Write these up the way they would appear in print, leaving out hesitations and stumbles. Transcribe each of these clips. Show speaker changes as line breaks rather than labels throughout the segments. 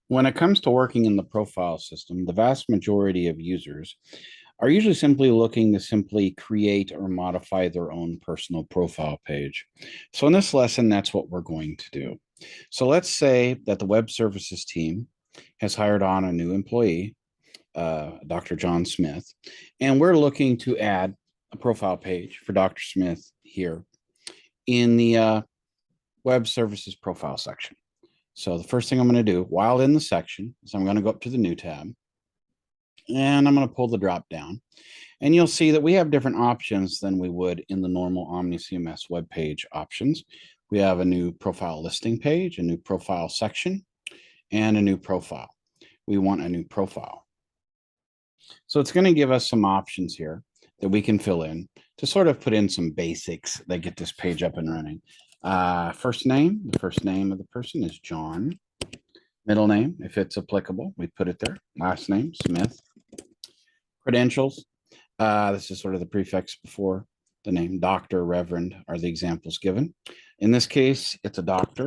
When it comes to working in the profile system, the vast majority of users are usually simply looking to simply create or modify their own personal profile page. So in this lesson, that's what we're going to do. So let's say that the web services team has hired on a new employee, Dr. John Smith, and we're looking to add a profile page for Dr. Smith here in the web services profile section. So the first thing I'm going to do while in the section is I'm going to go up to the new tab and I'm going to pull the drop down, and you'll see that we have different options than we would in the normal OmniCMS web page options. We have a new profile listing page, a new profile section, and a new profile. We want a new profile. So it's going to give us some options here that we can fill in to sort of put in some basics that get this page up and running. First name, the first name of the person is John. Middle name, if it's applicable, we put it there. Last name, Smith. Credentials, this is sort of the prefix before the name. Doctor, Reverend are the examples given. In this case, it's a doctor,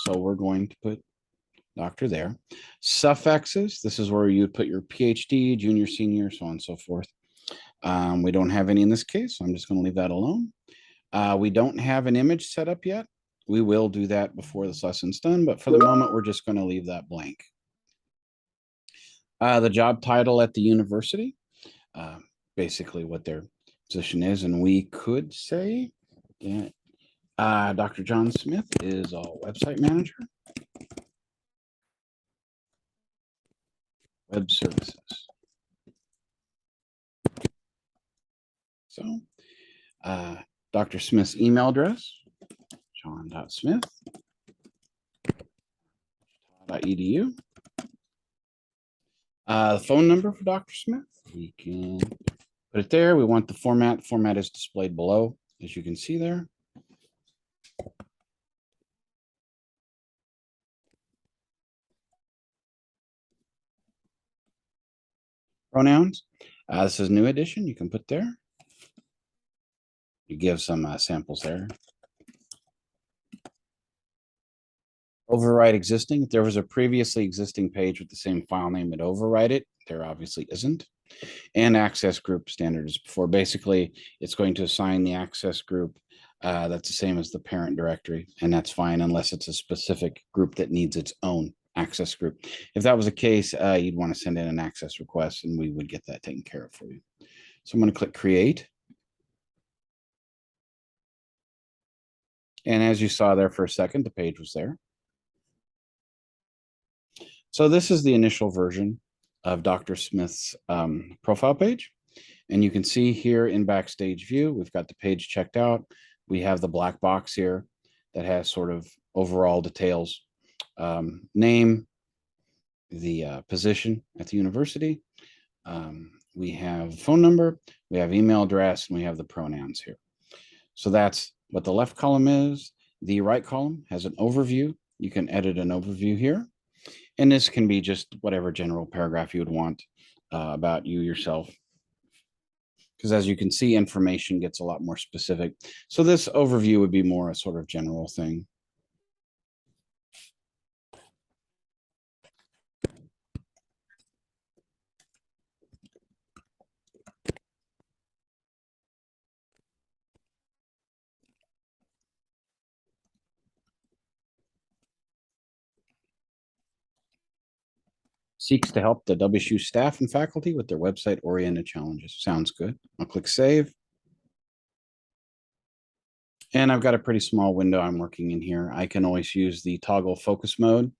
so we're going to put doctor there. Suffixes, this is where you put your PhD, junior, senior, so on and so forth. We don't have any in this case, so I'm just going to leave that alone. We don't have an image set up yet. We will do that before this lesson's done, but for the moment, we're just going to leave that blank. The job title at the university, basically what their position is, and we could say that Dr. John Smith is a website manager, web services. So Dr. Smith's email address, john.smith.edu. The phone number for Dr. Smith, we can put it there. We want the format. The format is displayed below, as you can see there. Pronouns, this is new edition. You can put there. You give some samples there. Override existing. If there was a previously existing page with the same file name, it override it. There obviously isn't. And access group standard is before. Basically, it's going to assign the access group that's the same as the parent directory, and that's fine unless it's a specific group that needs its own access group. If that was the case, you'd want to send in an access request, and we would get that taken care of for you. So I'm going to click Create. And as you saw there for a second, the page was there. So this is the initial version of Dr. Smith's profile page. And you can see here in Backstage View, we've got the page checked out. We have the black box here that has sort of overall details, name, the position at the university. We have phone number, we have email address, and we have the pronouns here. So that's what the left column is. The right column has an overview. You can edit an overview here. And this can be just whatever general paragraph you would want about you yourself. Because as you can see, information gets a lot more specific. So this overview would be more a sort of general thing. Seeks to help the WSU staff and faculty with their website-oriented challenges. Sounds good. I'll click Save. And I've got a pretty small window I'm working in here. I can always use the toggle focus mode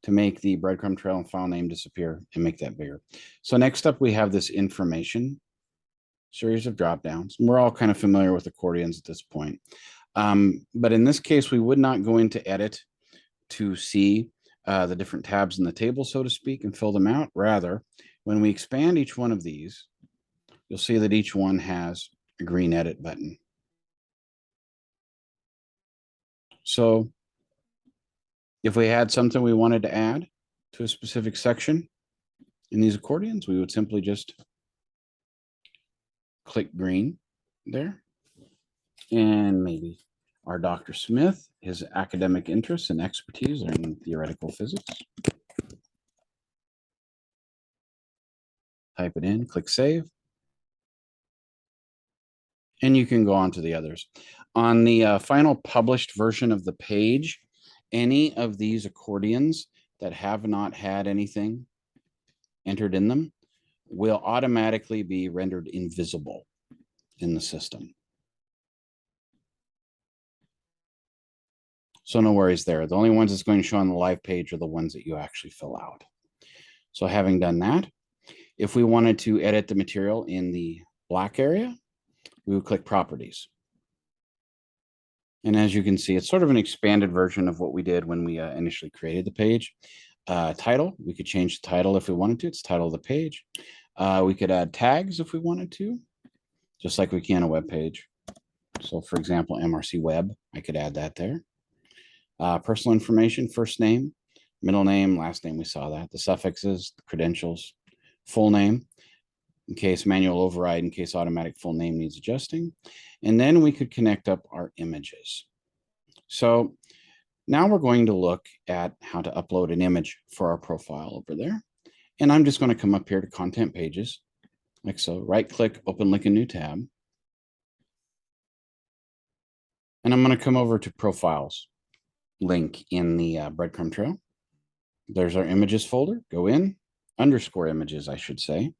to make the breadcrumb trail and file name disappear and make that bigger. So next up, we have this information series of drop downs. We're all kind of familiar with accordions at this point. But in this case, we would not go into edit to see the different tabs in the table, so to speak, and fill them out. Rather, when we expand each one of these, you'll see that each one has a green edit button. So if we had something we wanted to add to a specific section in these accordions, we would simply just click green there. And maybe our Dr. Smith, his academic interests and expertise are in theoretical physics. type it in, click save, and you can go on to the others. On the final published version of the page, any of these accordions that have not had anything entered in them will automatically be rendered invisible in the system. So no worries there. The only ones that's going to show on the live page are the ones that you actually fill out. So having done that, if we wanted to edit the material in the black area, we would click properties. And as you can see, it's sort of an expanded version of what we did when we initially created the page. Title, we could change the title if we wanted to. It's title of the page. We could add tags if we wanted to, just like we can a web page. So for example, MRC web, I could add that there. Personal information, first name, middle name, last name, we saw that. The suffixes, credentials, full name, in case manual override, in case automatic full name needs adjusting. And then we could connect up our images. So now we're going to look at how to upload an image for our profile over there. And I'm just going to come up here to content pages, like so, right click, open link in new tab. And I'm going to come over to profiles link in the breadcrumb trail. There's our images folder. Go in, underscore images, I should say.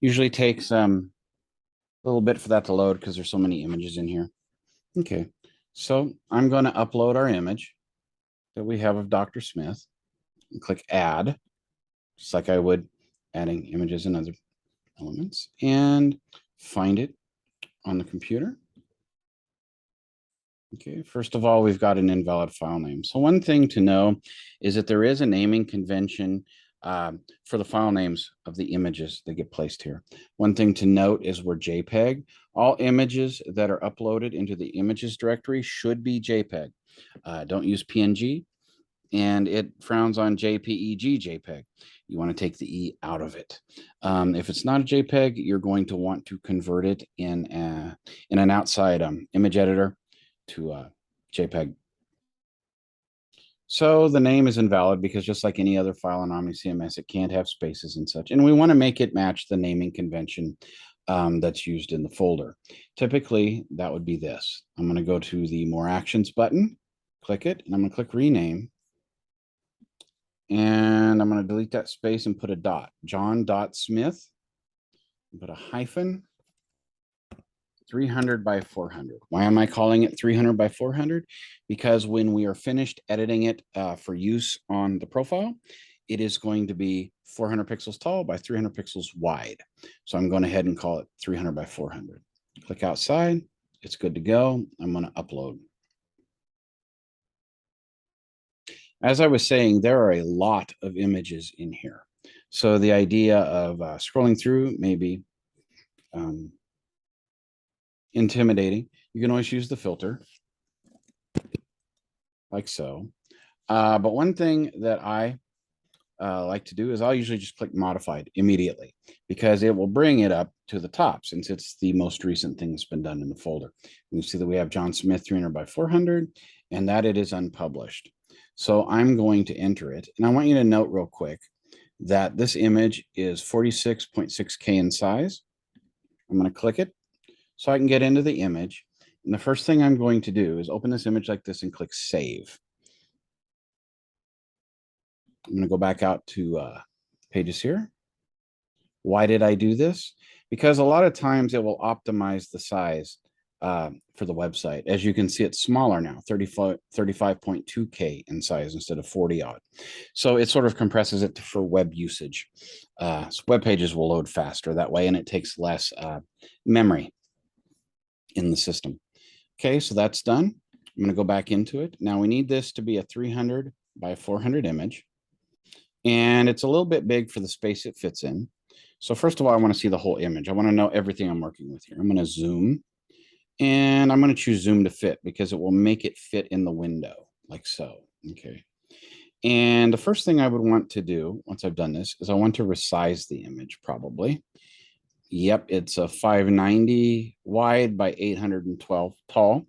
Usually takes a little bit for that to load because there's so many images in here. Okay, so I'm going to upload our image that we have of Dr. Smith and click add, just like I would adding images and other elements, and find it on the computer. Okay, first of all, we've got an invalid file name. So one thing to know is that there is a naming convention for the file names of the images that get placed here. One thing to note is we're JPEG. All images that are uploaded into the images directory should be JPEG. Don't use PNG, and it frowns on JPEG JPEG. You want to take the E out of it. If it's not a JPEG, you're going to want to convert it in an outside image editor to JPEG. So the name is invalid because just like any other file in OmniCMS, it can't have spaces and such. And we want to make it match the naming convention that's used in the folder. Typically, that would be this. I'm going to go to the More Actions button, click it, and I'm going to click Rename. And I'm going to delete that space and put a dot. John.Smith, put a hyphen, 300 by 400. Why am I calling it 300 by 400? Because when we are finished editing it for use on the profile, it is going to be 400 pixels tall by 300 pixels wide. So I'm going ahead and call it 300 by 400. Click outside. It's good to go. I'm going to upload. As I was saying, there are a lot of images in here. So the idea of scrolling through may be intimidating. You can always use the filter, like so. But one thing that I like to do is I'll usually just click modified immediately because it will bring it up to the top since it's the most recent thing that's been done in the folder. You see that we have John Smith 300 by 400 and that it is unpublished. So I'm going to enter it. And I want you to note real quick that this image is 46.6K in size. I'm going to click it so I can get into the image. And the first thing I'm going to do is open this image like this and click Save. I'm going to go back out to Pages here. Why did I do this? Because a lot of times it will optimize the size for the website. As you can see, it's smaller now, 35.2K in size instead of 40 odd. So it sort of compresses it for web usage. So web pages will load faster that way, and it takes less memory in the system. Okay, so that's done. I'm going to go back into it. Now we need this to be a 300 by 400 image. And it's a little bit big for the space it fits in. So first of all, I want to see the whole image. I want to know everything I'm working with here. I'm going to zoom. And I'm going to choose zoom to fit because it will make it fit in the window like so. Okay. And the first thing I would want to do once I've done this is I want to resize the image probably. Yep, it's a 590 wide by 812 tall.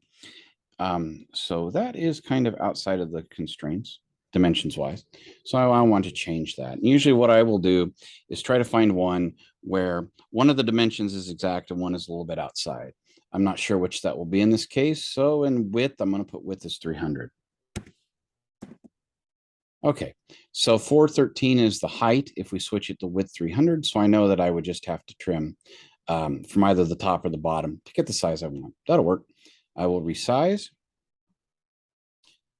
So that is kind of outside of the constraints. dimensions wise. So I want to change that. And usually what I will do is try to find one where one of the dimensions is exact and one is a little bit outside. I'm not sure which that will be in this case. So in width, I'm going to put width as 300. Okay, so 413 is the height if we switch it to width 300. So I know that I would just have to trim from either the top or the bottom to get the size I want. That'll work. I will resize.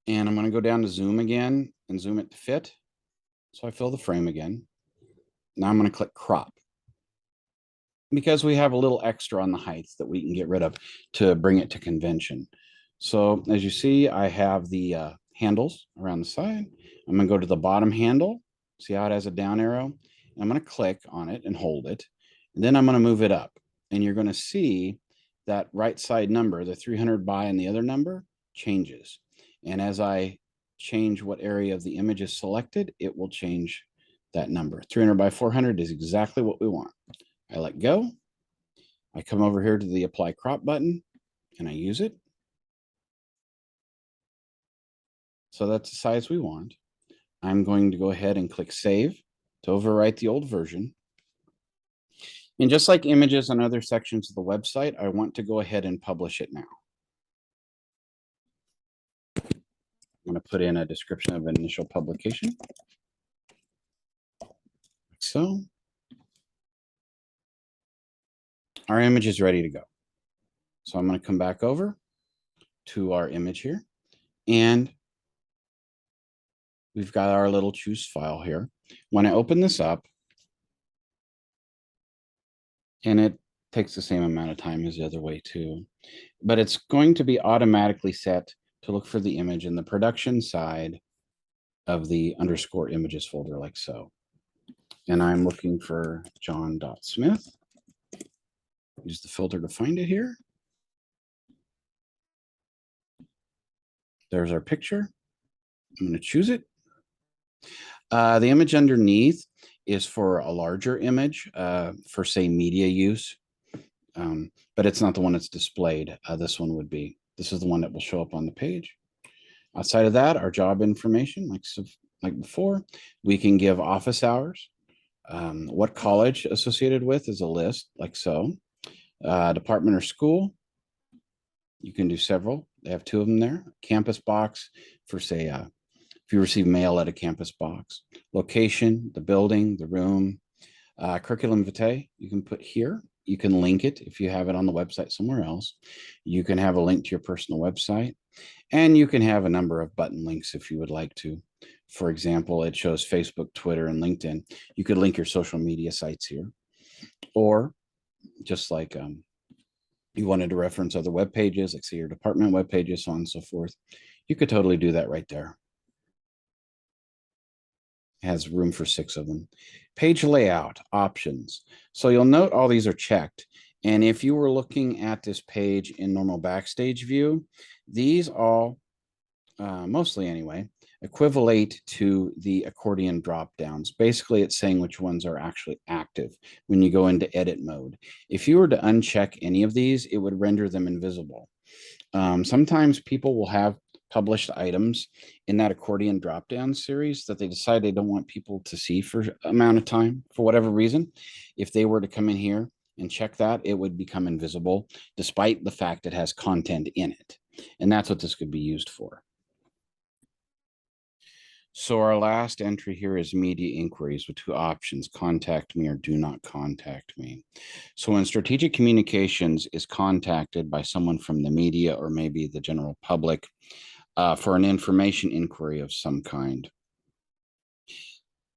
And I'm going to go down to zoom again and zoom it to fit. So I fill the frame again. Now I'm going to click crop, because we have a little extra on the height that we can get rid of to bring it to convention. So as you see, I have the handles around the side. I'm going to go to the bottom handle. See how it has a down arrow? I'm going to click on it and hold it. And then I'm going to move it up. And you're going to see that right side number, the 300 by and the other number, changes. And as I change what area of the image is selected, it will change that number. 300 by 400 is exactly what we want. I let go. I come over here to the apply crop button and I use it. So that's the size we want. I'm going to go ahead and click save to overwrite the old version. And just like images on other sections of the website, I want to go ahead and publish it now. I'm going to put in a description of initial publication. Like so. Our image is ready to go. So I'm going to come back over to our image here, and we've got our little choose file here. When I open this up, and it takes the same amount of time as the other way too, but it's going to be automatically set to look for the image in the production side of the underscore images folder, like so. And I'm looking for John.Smith. Use the filter to find it here. There's our picture. I'm going to choose it. The image underneath is for a larger image, for say media use, but it's not the one that's displayed. This one would be. This is the one that will show up on the page. Outside of that, our job information, like before, we can give office hours. What college associated with is a list, like so. Department or school, you can do several. They have 2 of them there. Campus box for say, if you receive mail at a campus box. Location, the building, the room. Curriculum vitae, you can put here. You can link it if you have it on the website somewhere else. You can have a link to your personal website. And you can have a number of button links if you would like to. For example, it shows Facebook, Twitter, and LinkedIn. You could link your social media sites here. Or just like you wanted to reference other web pages, like say your department web pages, so on and so forth. You could totally do that right there. It has room for 6 of them. Page layout options. So you'll note all these are checked. And if you were looking at this page in normal Backstage view, these all, mostly anyway, equivalent to the accordion drop downs. Basically, it's saying which ones are actually active when you go into edit mode. If you were to uncheck any of these, it would render them invisible. Sometimes people will have published items in that accordion drop down series that they decide they don't want people to see for an amount of time for whatever reason. If they were to come in here and check that, it would become invisible despite the fact it has content in it. And that's what this could be used for. So our last entry here is media inquiries with 2 options, contact me or do not contact me. So when strategic communications is contacted by someone from the media or maybe the general public for an information inquiry of some kind,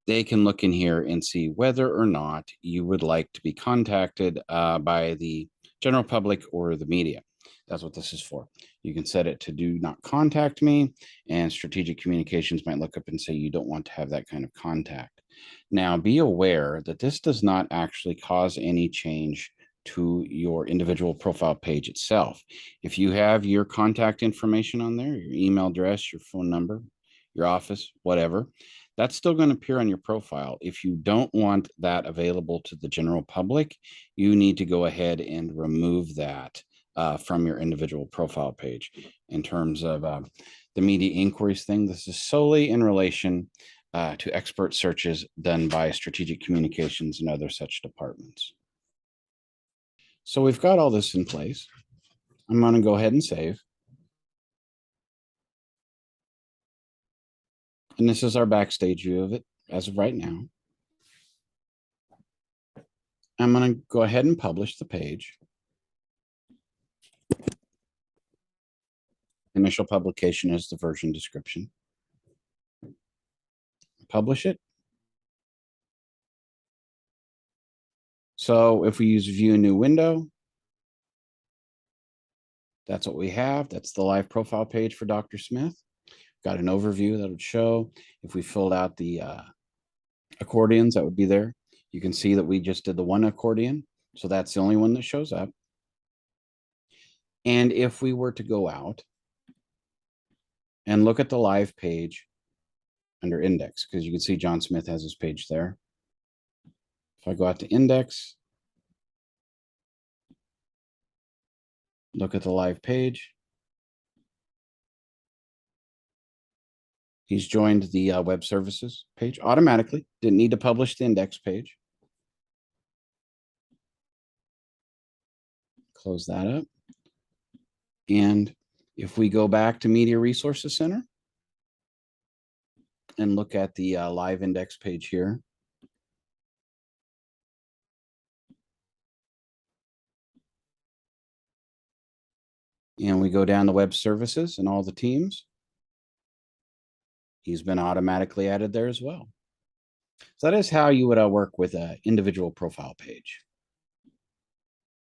they can look in here and see whether or not you would like to be contacted by the general public or the media. That's what this is for. You can set it to do not contact me, and strategic communications might look up and say you don't want to have that kind of contact. Now, be aware that this does not actually cause any change to your individual profile page itself. If you have your contact information on there, your email address, your phone number, your office, whatever, that's still going to appear on your profile. If you don't want that available to the general public, you need to go ahead and remove that from your individual profile page. In terms of the media inquiries thing, this is solely in relation to expert searches done by strategic communications and other such departments. So we've got all this in place. I'm going to go ahead and save. And this is our backstage view of it as of right now. I'm going to go ahead and publish the page. Initial publication is the version description. Publish it. So if we use view a new window, that's what we have. That's the live profile page for Dr. Smith. Got an overview that would show. If we filled out the accordions, that would be there. You can see that we just did the one accordion. So that's the only one that shows up. And if we were to go out and look at the live page under index, because you can see John Smith has his page there. If I go out to index, look at the live page. He's joined the web services page automatically. Didn't need to publish the index page. Close that up. And if we go back to Media Resources Center and look at the live index page here, and we go down to web services and all the teams, he's been automatically added there as well. So that is how you would work with an individual profile page.